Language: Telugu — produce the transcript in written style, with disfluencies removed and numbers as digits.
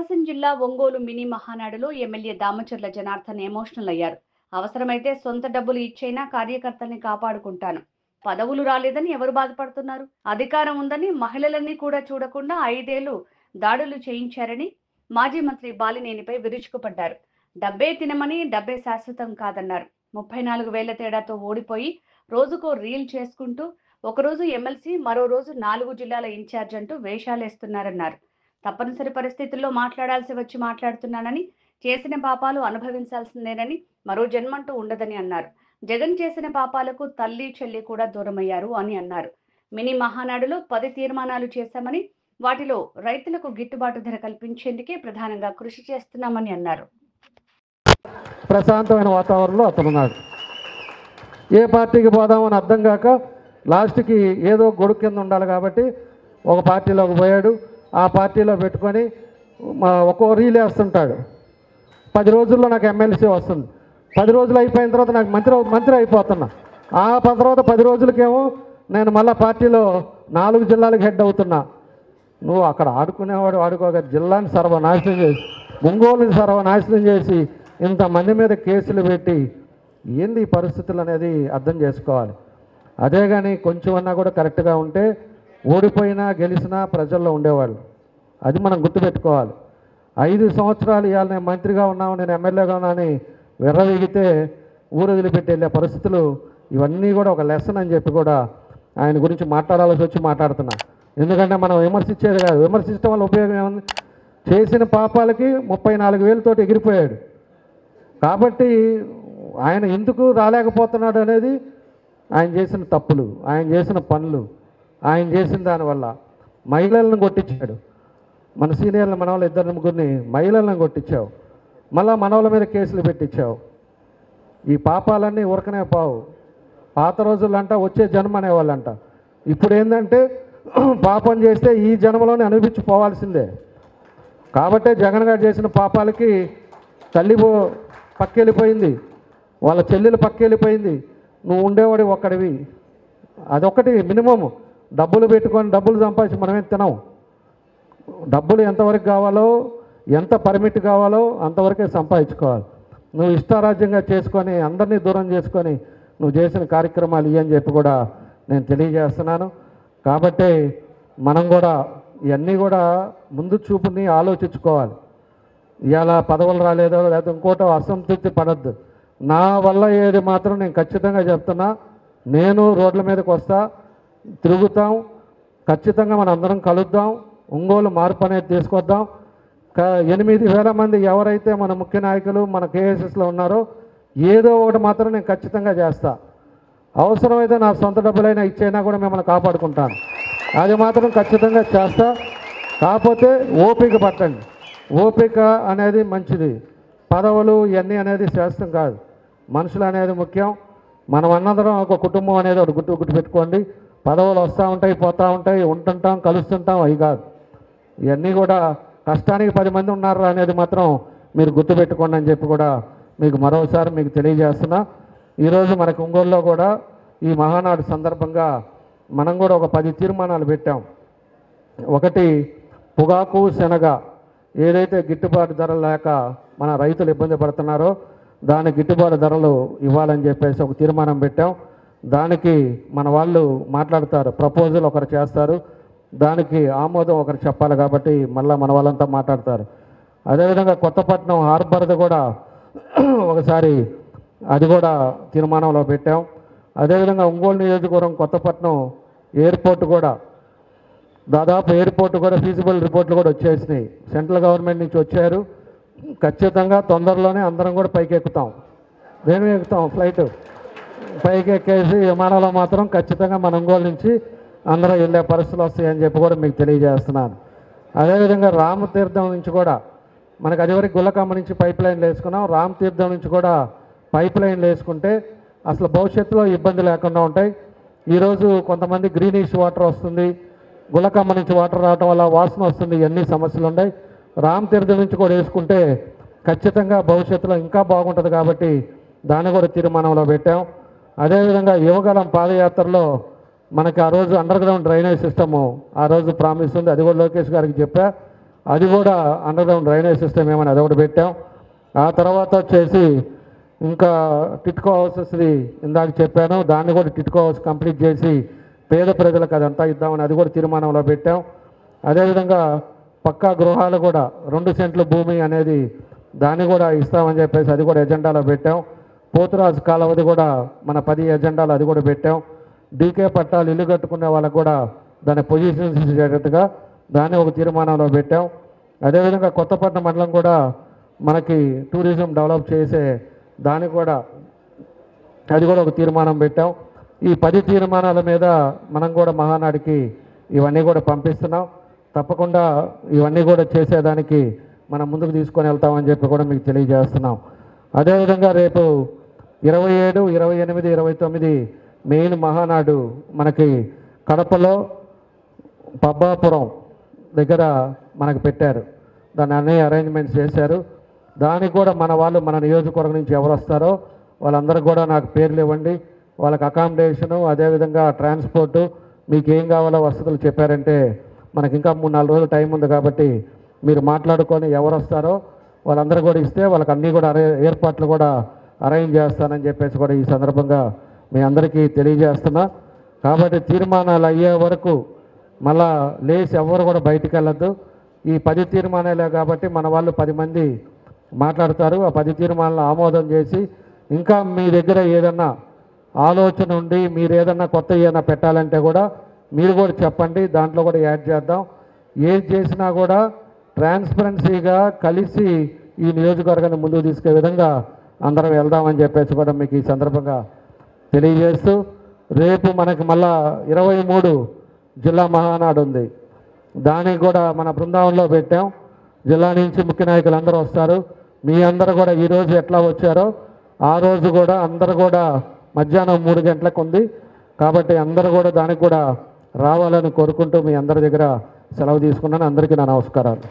ప్రకాశం జిల్లా ఒంగోలు మినీ మహానాడులో ఎమ్మెల్యే దామచర్ల జనార్దన్ ఎమోషనల్ అయ్యారు. అవసరమైతే సొంత డబ్బులు ఇచ్చైనా కార్యకర్తల్ని కాపాడుకుంటాను. పదవులు రాలేదని ఎవరు బాధపడుతున్నారు? అధికారం ఉందని మహిళలని కూడా చూడకుండా 5 ఏళ్లు దాడులు చేయించారని మాజీ మంత్రి బాలినేనిపై విరుచుకుపడ్డారు. డబ్బే తినమని, డబ్బే శాశ్వతం కాదన్నారు. 34,000 తేడాతో ఓడిపోయి రోజుకో రీల్ చేసుకుంటూ ఒకరోజు ఎమ్మెల్సీ, మరో రోజు 4 జిల్లాల ఇన్ఛార్జ్ అంటూ వేషాలేస్తున్నారన్నారు. తప్పనిసరి పరిస్థితుల్లో మాట్లాడాల్సి వచ్చి మాట్లాడుతున్నానని, చేసిన పాపాలు అనుభవించాల్సిందేనని, మరో జన్మంటూ ఉండదని అన్నారు. జగన్ చేసిన పాపాలకు తల్లి చెల్లి కూడా దూరమయ్యారు అని అన్నారు. మినీ మహానాడులో 10 తీర్మానాలు చేశామని, వాటిలో రైతులకు గిట్టుబాటు ధర కల్పించేందుకే ప్రధానంగా కృషి చేస్తున్నామని అన్నారు. ప్రశాంతమైన వాతావరణంలో అతనున్నాడు. ఏ పార్టీకి పోదామని అర్థం కాక లాస్ట్కి ఏదో గొడుగు కింద ఉండాలి కాబట్టి ఒక పార్టీలోకి పోయాడు. ఆ పార్టీలో పెట్టుకొని ఒక్కో రీల్ వేస్తుంటాడు. 10 రోజుల్లో నాకు ఎమ్మెల్సీ వస్తుంది, 10 రోజులు అయిపోయిన తర్వాత నాకు మంత్రి అయిపోతున్నా. ఆ తర్వాత 10 రోజులకేమో నేను మళ్ళీ పార్టీలో 4 జిల్లాలకు హెడ్ అవుతున్నా. నువ్వు అక్కడ ఆడుకునేవాడు ఆడుకోక జిల్లాని సర్వనాశనం చేసి, ఒంగోలుని సర్వనాశనం చేసి, ఇంతమంది మీద కేసులు పెట్టి ఏంది ఈ పరిస్థితులు అనేది అర్థం చేసుకోవాలి. అదే కానీ కొంచెం అన్నా కూడా కరెక్ట్గా ఉంటే ఓడిపోయినా గెలిచినా ప్రజల్లో ఉండేవాళ్ళు. అది మనం గుర్తుపెట్టుకోవాలి. 5 సంవత్సరాలు ఇవాళ నేను మంత్రిగా ఉన్నాను, నేను ఎమ్మెల్యేగా ఉన్నానని విర్రవీగితే ఊరు వదిలిపెట్టి వెళ్ళే పరిస్థితులు, ఇవన్నీ కూడా ఒక లెసన్ అని చెప్పి కూడా ఆయన గురించి మాట్లాడాల్సి వచ్చి మాట్లాడుతున్నా. ఎందుకంటే మనం విమర్శించేది కాదు, విమర్శించడం వల్ల ఉపయోగం ఏముంది? చేసిన పాపాలకి 34,000 తోటి ఎగిరిపోయాడు. కాబట్టి ఆయన ఎందుకు రాలేకపోతున్నాడు అనేది ఆయన చేసిన తప్పులు, ఆయన చేసిన పనులు, ఆయన చేసిన దానివల్ల మహిళలను కొట్టించాడు. మన సీనియర్లు మనవాళ్ళు 2 ముగ్గురిని మహిళలను కొట్టించావు, మళ్ళా మనవాళ్ళ మీద కేసులు పెట్టించావు. ఈ పాపాలన్నీ ఉరకనే పావు. పాత రోజులంట వచ్చే జన్మ అనేవాళ్ళంట. ఇప్పుడు ఏంటంటే పాపం చేస్తే ఈ జన్మలోనే అనుభవించిపోవాల్సిందే. కాబట్టే జగన్ గారు చేసిన పాపాలకి తల్లి పక్కెళ్ళిపోయింది, వాళ్ళ చెల్లెలు పక్కెళ్ళిపోయింది, నువ్వు ఉండేవాడి ఒక్కడివి. అదొకటి మినిమం. డబ్బులు పెట్టుకొని డబ్బులు సంపాదించి మనమేం తినాం. డబ్బులు ఎంతవరకు కావాలో, ఎంత పర్మిట్ కావాలో అంతవరకే సంపాదించుకోవాలి. నువ్వు ఇష్టారాజ్యంగా చేసుకొని అందరినీ దూరం చేసుకొని నువ్వు చేసిన కార్యక్రమాలు ఇవని చెప్పి కూడా నేను తెలియజేస్తున్నాను. కాబట్టి మనం కూడా ఇవన్నీ కూడా ముందు చూపుని ఆలోచించుకోవాలి. ఇవాళ పదవులు రాలేదో లేకపోతే ఇంకోటో అసంతృప్తి పడద్దు. నా వల్ల ఏది మాత్రం నేను ఖచ్చితంగా చెప్తున్నా, నేను రోడ్ల మీదకి వస్తా, తిరుగుతాం, ఖచ్చితంగా మన అందరం కలుద్దాం, ఒంగోలు మార్పు అనేది తీసుకొద్దాం. 8,000 మంది ఎవరైతే మన ముఖ్య నాయకులు మన కేఎస్ఎస్లో ఉన్నారో ఏదో ఒకటి మాత్రం నేను ఖచ్చితంగా చేస్తా. అవసరమైతే నా సొంత డబ్బులైనా ఇచ్చైనా కూడా మిమ్మల్ని కాపాడుకుంటాను. అది మాత్రం ఖచ్చితంగా చేస్తా. కాకపోతే ఓపిక పట్టండి. ఓపిక అనేది మంచిది. పదవులు ఇవన్నీ అనేది శాస్త్రం కాదు, మనుషులు అనేది ముఖ్యం. మనం అన్నదరం ఒక కుటుంబం అనేది ఒకటి గుర్తు పెట్టుకోండి. పదవులు వస్తూ ఉంటాయి, పోతూ ఉంటాయి, ఉంటుంటాం, కలుస్తుంటాం, అవి కాదు. ఇవన్నీ కూడా కష్టానికి 10 మంది ఉన్నారు అనేది మాత్రం మీరు గుర్తుపెట్టుకోండి అని చెప్పి కూడా మీకు మరోసారి మీకు తెలియజేస్తున్నా. ఈరోజు మనకు ఒంగోలులో కూడా ఈ మహానాడు సందర్భంగా మనం కూడా ఒక 10 తీర్మానాలు పెట్టాం. ఒకటి, పొగాకు శనగ ఏదైతే గిట్టుబాటు ధర లేక మన రైతులు ఇబ్బంది పడుతున్నారో దాని గిట్టుబాటు ధరలు ఇవ్వాలని చెప్పేసి ఒక తీర్మానం పెట్టాం. దానికి మన వాళ్ళు మాట్లాడతారు, ప్రపోజల్ ఒకరు చేస్తారు, దానికి ఆమోదం ఒకరు చెప్పాలి. కాబట్టి మళ్ళీ మన వాళ్ళంతా మాట్లాడతారు. అదేవిధంగా కొత్తపట్నం హార్బర్ది కూడా ఒకసారి అది కూడా తీర్మానంలో పెట్టాం. అదేవిధంగా ఒంగోలు నియోజకవర్గం కొత్తపట్నం ఎయిర్పోర్ట్ కూడా దాదాపు ఎయిర్పోర్ట్ కూడా ఫీజిబుల్ రిపోర్ట్లు కూడా వచ్చేసినాయి, సెంట్రల్ గవర్నమెంట్ నుంచి వచ్చారు. ఖచ్చితంగా తొందరలోనే అందరం కూడా పైకి ఎక్కుతాం. దేని ఎక్కుతాం? ఫ్లైట్ పైకి ఎక్కేసి విమానంలో మాత్రం ఖచ్చితంగా మన ఒంగోలు నుంచి అందరూ వెళ్ళే పరిస్థితులు వస్తాయని చెప్పి కూడా మీకు తెలియజేస్తున్నాను. అదేవిధంగా రామతీర్థం నుంచి కూడా మనకు అదివరకు గుల్లకమ్మ నుంచి పైప్ లైన్లు వేసుకున్నాం. రామతీర్థం నుంచి కూడా పైప్ లైన్లు వేసుకుంటే అసలు భవిష్యత్తులో ఇబ్బంది లేకుండా ఉంటాయి. ఈరోజు కొంతమంది గ్రీనిష్ వాటర్ వస్తుంది, గుల్లకమ్మ నుంచి వాటర్ రావడం వల్ల వాసన వస్తుంది, ఇవన్నీ సమస్యలు ఉన్నాయి. రామతీర్థం నుంచి కూడా వేసుకుంటే ఖచ్చితంగా భవిష్యత్తులో ఇంకా బాగుంటుంది. కాబట్టి దాన్ని కూడా తీర్మానంలో పెట్టాం. అదేవిధంగా యువగలం పాదయాత్రలో మనకి ఆ రోజు అండర్ గ్రౌండ్ డ్రైనేజ్ సిస్టము ఆ రోజు ప్రామిస్ ఉంది, అది కూడా లోకేష్ గారికి చెప్పా. అది కూడా అండర్గ్రౌండ్ డ్రైనేజ్ సిస్టమ్ ఏమని అదొకటి పెట్టాం. ఆ తర్వాత వచ్చేసి ఇంకా టిట్కో హౌసెస్ది ఇందాక చెప్పాను, దాన్ని కూడా టిట్కో హౌస్ కంప్లీట్ చేసి పేద ప్రజలకు అదంతా ఇద్దామని అది కూడా తీర్మానంలో పెట్టాం. అదేవిధంగా పక్కా గృహాలు కూడా 2 సెంట్ల భూమి అనేది దాన్ని కూడా ఇస్తామని చెప్పేసి అది కూడా ఎజెండాలో పెట్టాం. పోతురాజు కాలవది కూడా మన 10 ఎజెండాలు అది కూడా పెట్టాం. డీకే పట్టాలు ఇల్లు కట్టుకునే వాళ్ళకు కూడా దాని పొజిషన్స్ ఇచ్చేటట్టుగా దాన్ని ఒక తీర్మానంలో పెట్టాం. అదేవిధంగా కొత్తపట్నం మండలం కూడా మనకి టూరిజం డెవలప్ చేసే దానికి కూడా అది కూడా ఒక తీర్మానం పెట్టాం. ఈ 10 తీర్మానాల మీద మనం కూడా మహానాడికి ఇవన్నీ కూడా పంపిస్తున్నాం. తప్పకుండా ఇవన్నీ కూడా చేసేదానికి మనం ముందుకు తీసుకొని వెళ్తామని చెప్పి కూడా మీకు తెలియజేస్తున్నాం. అదేవిధంగా రేపు 27, 28, 29 మెయిన్ మహానాడు మనకి కడపలో పబ్బాపురం దగ్గర మనకు పెట్టారు. దాన్ని అన్ని అరేంజ్మెంట్స్ చేశారు. దానికి కూడా మన వాళ్ళు మన నియోజకవర్గం నుంచి ఎవరు వస్తారో వాళ్ళందరూ కూడా నాకు పేర్లు ఇవ్వండి. వాళ్ళకి అకామిడేషను, అదేవిధంగా ట్రాన్స్పోర్టు, మీకు ఏం కావాలో వసతులు చెప్పారంటే మనకి ఇంకా 3-4 రోజులు టైం ఉంది కాబట్టి మీరు మాట్లాడుకొని ఎవరు వస్తారో వాళ్ళందరూ కూడా ఇస్తే వాళ్ళకి అన్నీ కూడా ఏర్పాట్లు కూడా అరేంజ్ చేస్తానని చెప్పేసి కూడా ఈ సందర్భంగా మీ అందరికీ తెలియజేస్తున్నా. కాబట్టి తీర్మానాలు అయ్యే వరకు మళ్ళా లేచి ఎవరు కూడా బయటికి వెళ్ళొద్దు. ఈ 10 తీర్మానాలే కాబట్టి మన వాళ్ళు 10 మంది మాట్లాడతారు. ఆ 10 తీర్మానాలు ఆమోదం చేసి ఇంకా మీ దగ్గర ఏదన్నా ఆలోచన ఉండి మీరు ఏదన్నా కొత్త ఏదైనా పెట్టాలంటే కూడా మీరు కూడా చెప్పండి, దాంట్లో కూడా యాడ్ చేద్దాం. ఏది చేసినా కూడా ట్రాన్స్పరెన్సీగా కలిసి ఈ నియోజకవర్గాన్ని ముందుకు తీసుకెళ్లే విధంగా అందరం వెళ్దామని చెప్పేసి కూడా మీకు ఈ సందర్భంగా తెలియజేస్తూ, రేపు మనకి మళ్ళా 23 జిల్లా మహానాడు ఉంది. దానికి కూడా మన బృందావనంలో పెట్టాం. జిల్లా నుంచి ముఖ్య నాయకులు అందరూ వస్తారు. మీ అందరూ కూడా ఈరోజు ఎట్లా వచ్చారో ఆ రోజు కూడా అందరూ కూడా మధ్యాహ్నం 3 గంటలకు ఉంది కాబట్టి అందరూ కూడా దానికి కూడా రావాలని కోరుకుంటూ మీ అందరి దగ్గర సెలవు తీసుకున్నాను. అందరికీ నా నమస్కారాలు.